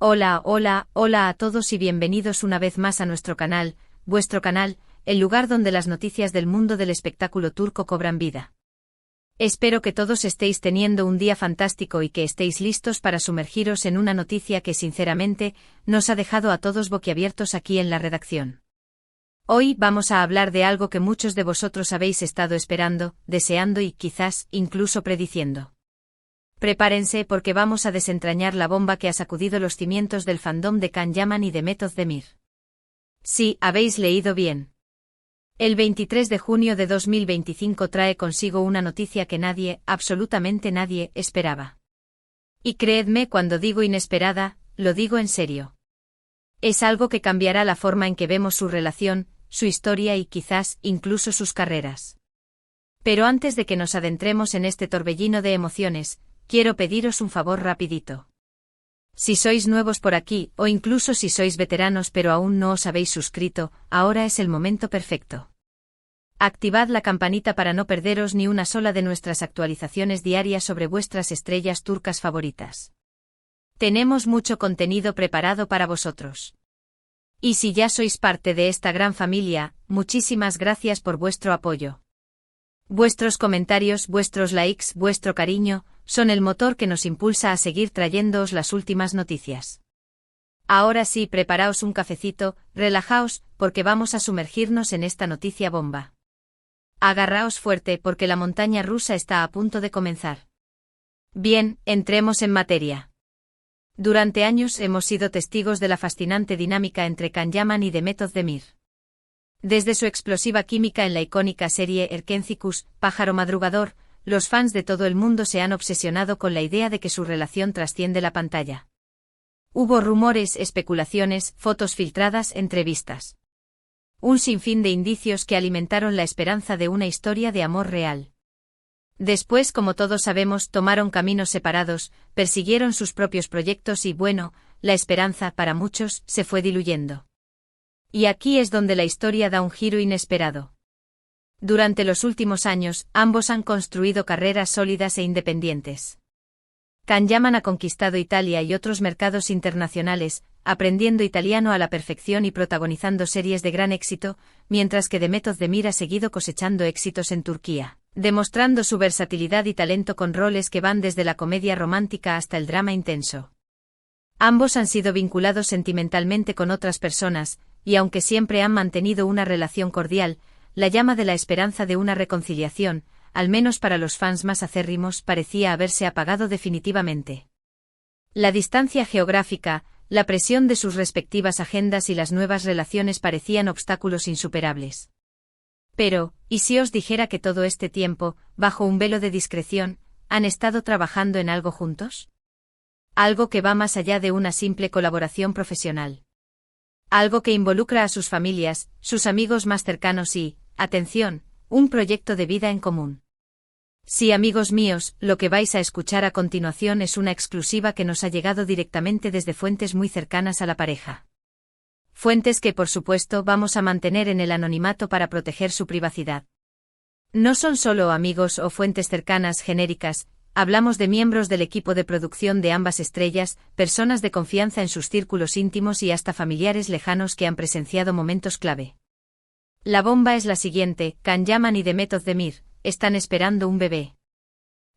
Hola, hola, hola a todos y bienvenidos una vez más a nuestro canal, vuestro canal, el lugar donde las noticias del mundo del espectáculo turco cobran vida. Espero que todos estéis teniendo un día fantástico y que estéis listos para sumergiros en una noticia que sinceramente nos ha dejado a todos boquiabiertos aquí en la redacción. Hoy vamos a hablar de algo que muchos de vosotros habéis estado esperando, deseando y quizás incluso prediciendo. Prepárense porque vamos a desentrañar la bomba que ha sacudido los cimientos del fandom de Can Yaman y de Mehmet Özdemir. Sí, habéis leído bien. El 23 de junio de 2025 trae consigo una noticia que nadie, absolutamente nadie, esperaba. Y creedme cuando digo inesperada, lo digo en serio. Es algo que cambiará la forma en que vemos su relación, su historia y quizás incluso sus carreras. Pero antes de que nos adentremos en este torbellino de emociones, quiero pediros un favor rapidito. Si sois nuevos por aquí, o incluso si sois veteranos pero aún no os habéis suscrito, ahora es el momento perfecto. Activad la campanita para no perderos ni una sola de nuestras actualizaciones diarias sobre vuestras estrellas turcas favoritas. Tenemos mucho contenido preparado para vosotros. Y si ya sois parte de esta gran familia, muchísimas gracias por vuestro apoyo. Vuestros comentarios, vuestros likes, vuestro cariño, son el motor que nos impulsa a seguir trayéndoos las últimas noticias. Ahora sí, preparaos un cafecito, relajaos, porque vamos a sumergirnos en esta noticia bomba. Agarraos fuerte porque la montaña rusa está a punto de comenzar. Bien, entremos en materia. Durante años hemos sido testigos de la fascinante dinámica entre Can Yaman y Mehmet Özdemir. Desde su explosiva química en la icónica serie Erkencikus, Pájaro Madrugador, los fans de todo el mundo se han obsesionado con la idea de que su relación trasciende la pantalla. Hubo rumores, especulaciones, fotos filtradas, entrevistas. Un sinfín de indicios que alimentaron la esperanza de una historia de amor real. Después, como todos sabemos, tomaron caminos separados, persiguieron sus propios proyectos y bueno, la esperanza, para muchos, se fue diluyendo. Y aquí es donde la historia da un giro inesperado. Durante los últimos años, ambos han construido carreras sólidas e independientes. Can Yaman ha conquistado Italia y otros mercados internacionales, aprendiendo italiano a la perfección y protagonizando series de gran éxito, mientras que Mehmet Özdemir ha seguido cosechando éxitos en Turquía, demostrando su versatilidad y talento con roles que van desde la comedia romántica hasta el drama intenso. Ambos han sido vinculados sentimentalmente con otras personas, y aunque siempre han mantenido una relación cordial, la llama de la esperanza de una reconciliación, al menos para los fans más acérrimos, parecía haberse apagado definitivamente. La distancia geográfica, la presión de sus respectivas agendas y las nuevas relaciones parecían obstáculos insuperables. Pero, ¿y si os dijera que todo este tiempo, bajo un velo de discreción, han estado trabajando en algo juntos? Algo que va más allá de una simple colaboración profesional. Algo que involucra a sus familias, sus amigos más cercanos y, atención, un proyecto de vida en común. Sí, amigos míos, lo que vais a escuchar a continuación es una exclusiva que nos ha llegado directamente desde fuentes muy cercanas a la pareja. Fuentes que por supuesto vamos a mantener en el anonimato para proteger su privacidad. No son solo amigos o fuentes cercanas genéricas, hablamos de miembros del equipo de producción de ambas estrellas, personas de confianza en sus círculos íntimos y hasta familiares lejanos que han presenciado momentos clave. La bomba es la siguiente: Can Yaman y Mehmet Özdemir están esperando un bebé.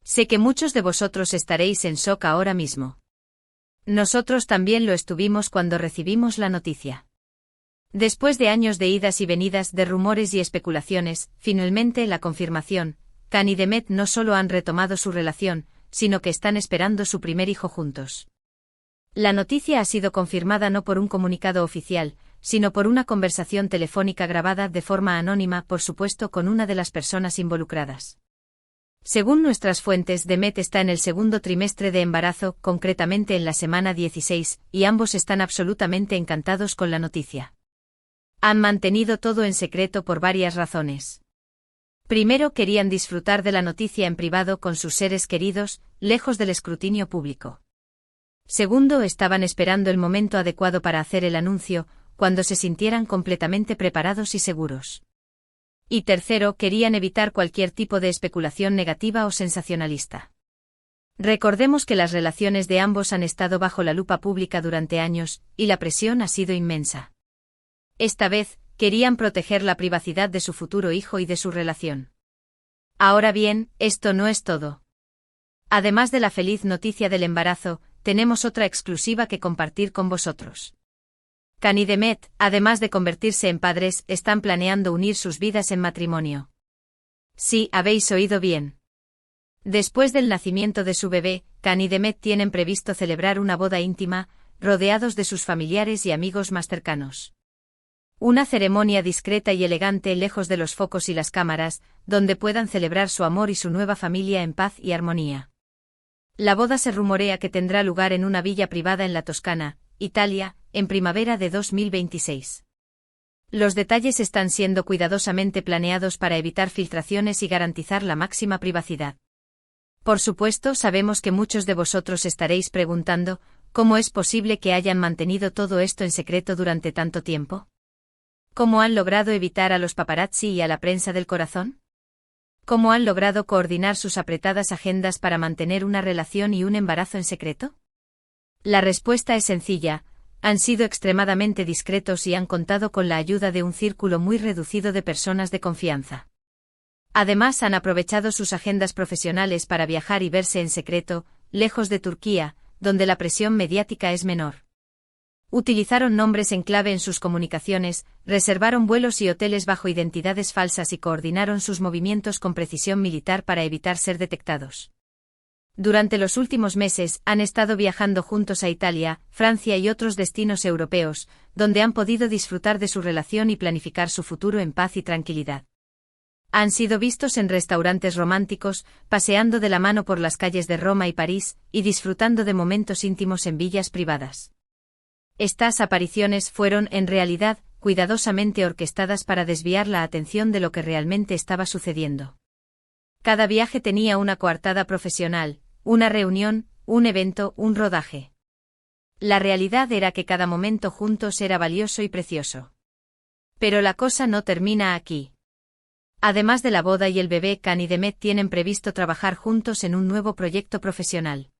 Sé que muchos de vosotros estaréis en shock ahora mismo. Nosotros también lo estuvimos cuando recibimos la noticia. Después de años de idas y venidas, de rumores y especulaciones, finalmente la confirmación: Can y Mehmet no solo han retomado su relación, sino que están esperando su primer hijo juntos. La noticia ha sido confirmada no por un comunicado oficial, sino por una conversación telefónica grabada de forma anónima, por supuesto con una de las personas involucradas. Según nuestras fuentes, Mehmet está en el segundo trimestre de embarazo, concretamente en la semana 16, y ambos están absolutamente encantados con la noticia. Han mantenido todo en secreto por varias razones. Primero, querían disfrutar de la noticia en privado con sus seres queridos, lejos del escrutinio público. Segundo, estaban esperando el momento adecuado para hacer el anuncio, cuando se sintieran completamente preparados y seguros. Y tercero, querían evitar cualquier tipo de especulación negativa o sensacionalista. Recordemos que las relaciones de ambos han estado bajo la lupa pública durante años, y la presión ha sido inmensa. Esta vez, querían proteger la privacidad de su futuro hijo y de su relación. Ahora bien, esto no es todo. Además de la feliz noticia del embarazo, tenemos otra exclusiva que compartir con vosotros. Khan y Demet, además de convertirse en padres, están planeando unir sus vidas en matrimonio. Sí, habéis oído bien. Después del nacimiento de su bebé, Khan y Demet tienen previsto celebrar una boda íntima, rodeados de sus familiares y amigos más cercanos. Una ceremonia discreta y elegante lejos de los focos y las cámaras, donde puedan celebrar su amor y su nueva familia en paz y armonía. La boda se rumorea que tendrá lugar en una villa privada en la Toscana, Italia, en primavera de 2026. Los detalles están siendo cuidadosamente planeados para evitar filtraciones y garantizar la máxima privacidad. Por supuesto, sabemos que muchos de vosotros estaréis preguntando, ¿cómo es posible que hayan mantenido todo esto en secreto durante tanto tiempo? ¿Cómo han logrado evitar a los paparazzi y a la prensa del corazón? ¿Cómo han logrado coordinar sus apretadas agendas para mantener una relación y un embarazo en secreto? La respuesta es sencilla: han sido extremadamente discretos y han contado con la ayuda de un círculo muy reducido de personas de confianza. Además, han aprovechado sus agendas profesionales para viajar y verse en secreto, lejos de Turquía, donde la presión mediática es menor. Utilizaron nombres en clave en sus comunicaciones, reservaron vuelos y hoteles bajo identidades falsas y coordinaron sus movimientos con precisión militar para evitar ser detectados. Durante los últimos meses, han estado viajando juntos a Italia, Francia y otros destinos europeos, donde han podido disfrutar de su relación y planificar su futuro en paz y tranquilidad. Han sido vistos en restaurantes románticos, paseando de la mano por las calles de Roma y París, y disfrutando de momentos íntimos en villas privadas. Estas apariciones fueron, en realidad, cuidadosamente orquestadas para desviar la atención de lo que realmente estaba sucediendo. Cada viaje tenía una coartada profesional, una reunión, un evento, un rodaje. La realidad era que cada momento juntos era valioso y precioso. Pero la cosa no termina aquí. Además de la boda y el bebé, Khan y Demet tienen previsto trabajar juntos en un nuevo proyecto profesional.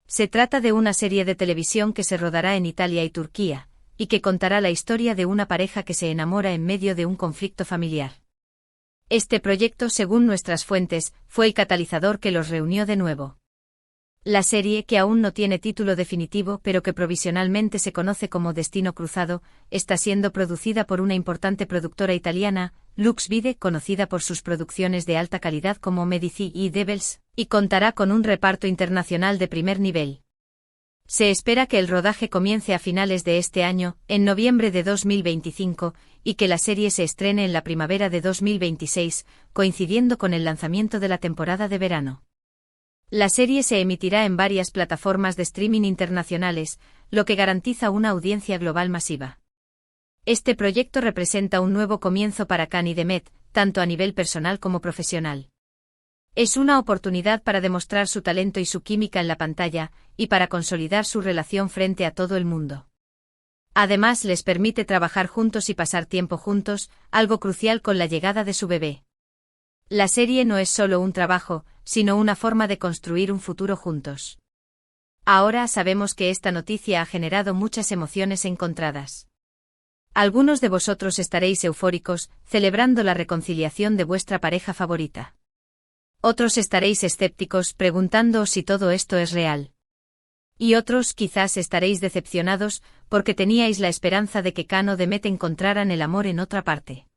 Se trata de una serie de televisión que se rodará en Italia y Turquía, y que contará la historia de una pareja que se enamora en medio de un conflicto familiar. Este proyecto, según nuestras fuentes, fue el catalizador que los reunió de nuevo. La serie, que aún no tiene título definitivo pero que provisionalmente se conoce como Destino Cruzado, está siendo producida por una importante productora italiana, Lux Vide, conocida por sus producciones de alta calidad como Medici y Devils, y contará con un reparto internacional de primer nivel. Se espera que el rodaje comience a finales de este año, en noviembre de 2025, y que la serie se estrene en la primavera de 2026, coincidiendo con el lanzamiento de la temporada de verano. La serie se emitirá en varias plataformas de streaming internacionales, lo que garantiza una audiencia global masiva. Este proyecto representa un nuevo comienzo para Khan y Demet, tanto a nivel personal como profesional. Es una oportunidad para demostrar su talento y su química en la pantalla, y para consolidar su relación frente a todo el mundo. Además, les permite trabajar juntos y pasar tiempo juntos, algo crucial con la llegada de su bebé. La serie no es solo un trabajo, sino una forma de construir un futuro juntos. Ahora sabemos que esta noticia ha generado muchas emociones encontradas. Algunos de vosotros estaréis eufóricos, celebrando la reconciliación de vuestra pareja favorita. Otros estaréis escépticos, preguntándoos si todo esto es real. Y otros quizás estaréis decepcionados, porque teníais la esperanza de que Khan o Demet encontraran el amor en otra parte.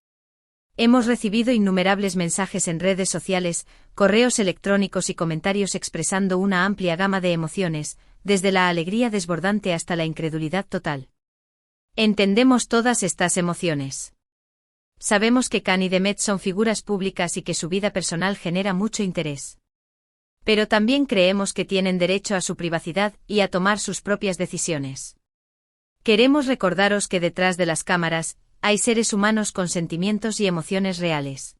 Hemos recibido innumerables mensajes en redes sociales, correos electrónicos y comentarios expresando una amplia gama de emociones, desde la alegría desbordante hasta la incredulidad total. Entendemos todas estas emociones. Sabemos que Khan y Demet son figuras públicas y que su vida personal genera mucho interés. Pero también creemos que tienen derecho a su privacidad y a tomar sus propias decisiones. Queremos recordaros que detrás de las cámaras, hay seres humanos con sentimientos y emociones reales.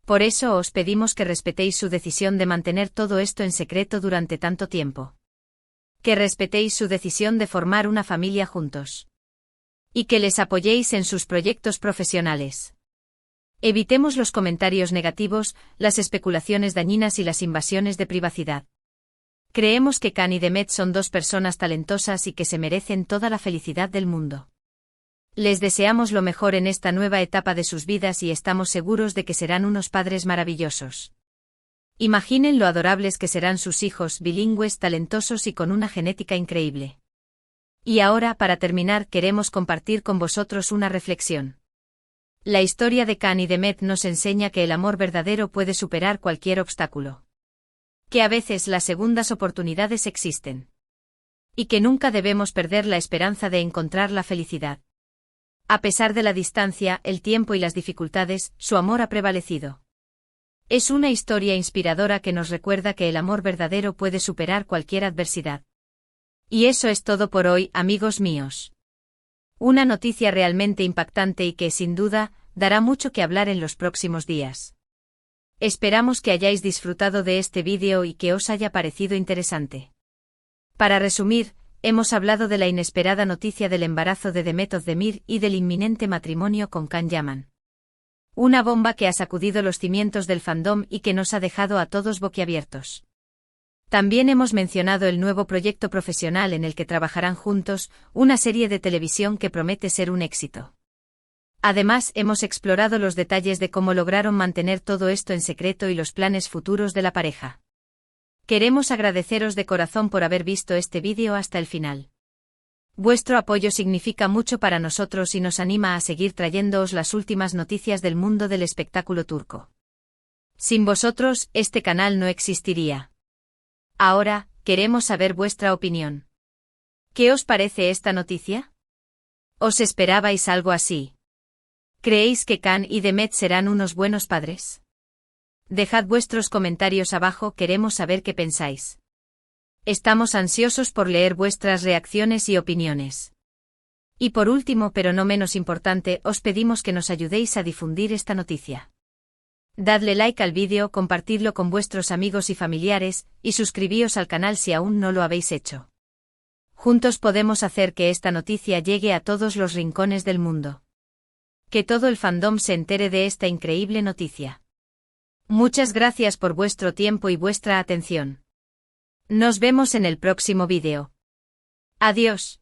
Por eso os pedimos que respetéis su decisión de mantener todo esto en secreto durante tanto tiempo. Que respetéis su decisión de formar una familia juntos. Y que les apoyéis en sus proyectos profesionales. Evitemos los comentarios negativos, las especulaciones dañinas y las invasiones de privacidad. Creemos que Can y Demet son dos personas talentosas y que se merecen toda la felicidad del mundo. Les deseamos lo mejor en esta nueva etapa de sus vidas y estamos seguros de que serán unos padres maravillosos. Imaginen lo adorables que serán sus hijos, bilingües, talentosos y con una genética increíble. Y ahora, para terminar, queremos compartir con vosotros una reflexión. La historia de Can y Demet nos enseña que el amor verdadero puede superar cualquier obstáculo. Que a veces las segundas oportunidades existen. Y que nunca debemos perder la esperanza de encontrar la felicidad. A pesar de la distancia, el tiempo y las dificultades, su amor ha prevalecido. Es una historia inspiradora que nos recuerda que el amor verdadero puede superar cualquier adversidad. Y eso es todo por hoy, amigos míos. Una noticia realmente impactante y que, sin duda, dará mucho que hablar en los próximos días. Esperamos que hayáis disfrutado de este vídeo y que os haya parecido interesante. Para resumir, hemos hablado de la inesperada noticia del embarazo de Demet Özdemir y del inminente matrimonio con Can Yaman. Una bomba que ha sacudido los cimientos del fandom y que nos ha dejado a todos boquiabiertos. También hemos mencionado el nuevo proyecto profesional en el que trabajarán juntos, una serie de televisión que promete ser un éxito. Además, hemos explorado los detalles de cómo lograron mantener todo esto en secreto y los planes futuros de la pareja. Queremos agradeceros de corazón por haber visto este vídeo hasta el final. Vuestro apoyo significa mucho para nosotros y nos anima a seguir trayéndoos las últimas noticias del mundo del espectáculo turco. Sin vosotros, este canal no existiría. Ahora, queremos saber vuestra opinión. ¿Qué os parece esta noticia? ¿Os esperabais algo así? ¿Creéis que Can y Demet serán unos buenos padres? Dejad vuestros comentarios abajo, queremos saber qué pensáis. Estamos ansiosos por leer vuestras reacciones y opiniones. Y por último, pero no menos importante, os pedimos que nos ayudéis a difundir esta noticia. Dadle like al vídeo, compartidlo con vuestros amigos y familiares, y suscribíos al canal si aún no lo habéis hecho. Juntos podemos hacer que esta noticia llegue a todos los rincones del mundo. Que todo el fandom se entere de esta increíble noticia. Muchas gracias por vuestro tiempo y vuestra atención. Nos vemos en el próximo vídeo. Adiós.